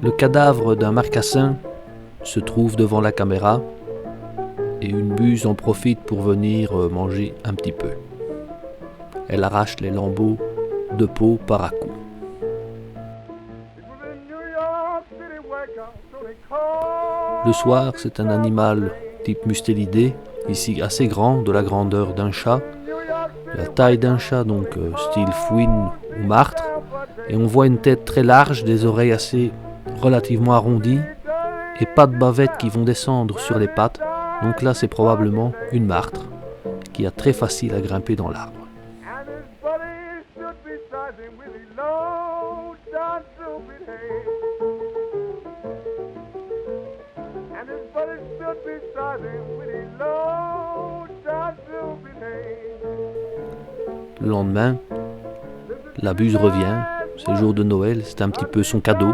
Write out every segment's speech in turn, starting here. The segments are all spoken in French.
Le cadavre d'un marcassin se trouve devant la caméra et une buse en profite pour venir manger un petit peu. Elle arrache les lambeaux de peau par à coup. Le soir, c'est un animal type mustélidé, ici assez grand, de la grandeur d'un chat, la taille d'un chat, donc style fouine ou martre, et on voit une tête très large, des oreilles assez relativement arrondies, et pas de bavettes qui vont descendre sur les pattes, donc là c'est probablement une martre, qui a très facile à grimper dans l'arbre. Le lendemain, la buse revient, c'est le jour de Noël, c'est un petit peu son cadeau.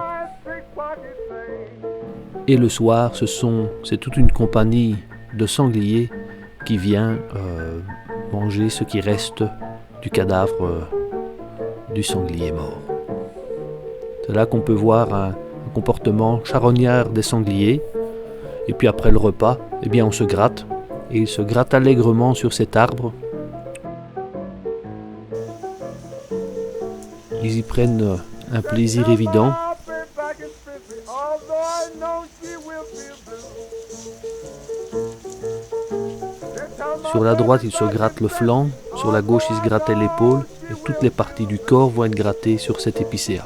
Et le soir, c'est toute une compagnie de sangliers qui vient manger ce qui reste du cadavre du sanglier mort. C'est là qu'on peut voir un comportement charognard des sangliers. Et puis après le repas, eh bien on se gratte. Et ils se grattent allègrement sur cet arbre. Ils y prennent un plaisir évident. Sur la droite, ils se grattent le flanc. Sur la gauche, ils se grattaient l'épaule. Et toutes les parties du corps vont être grattées sur cet épicéa.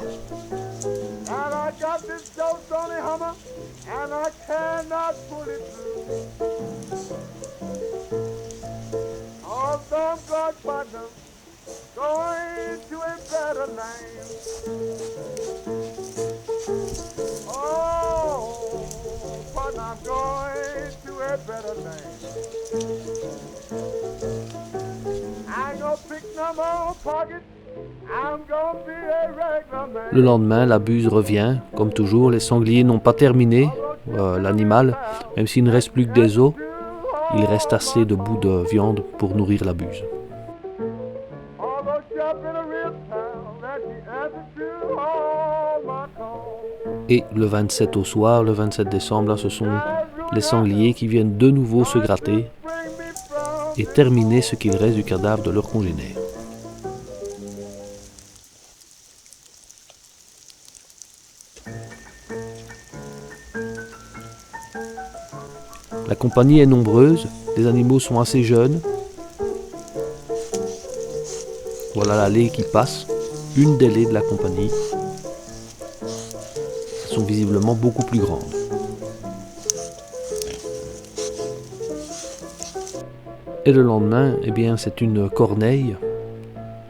Le lendemain, la buse revient. Comme toujours, les sangliers n'ont pas terminé l'animal, même s'il ne reste plus que des os. Il reste assez de bouts de viande pour nourrir la buse. Et le 27 au soir, le 27 décembre, là, ce sont les sangliers qui viennent de nouveau se gratter et terminer ce qu'il reste du cadavre de leur congénère. La compagnie est nombreuse, les animaux sont assez jeunes. Voilà l'allée qui passe, une des allées de la compagnie. Elles sont visiblement beaucoup plus grandes. Et le lendemain, eh bien, c'est une corneille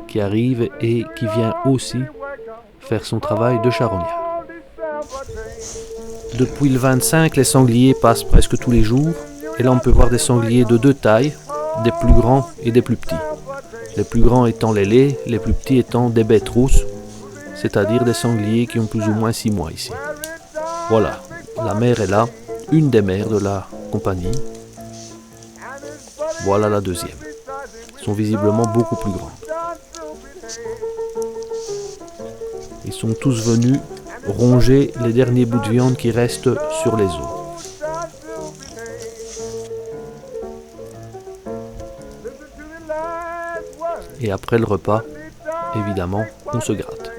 qui arrive et qui vient aussi faire son travail de charognard. Depuis le 25, les sangliers passent presque tous les jours. Et là, on peut voir des sangliers de deux tailles, des plus grands et des plus petits. Les plus grands étant les laits, les plus petits étant des bêtes rousses, c'est-à-dire des sangliers qui ont plus ou moins 6 mois ici. Voilà, la mère est là, une des mères de la compagnie. Voilà la deuxième. Ils sont visiblement beaucoup plus grands. Ils sont tous venus ronger les derniers bouts de viande qui restent sur les os. Et après le repas, évidemment, on se gratte.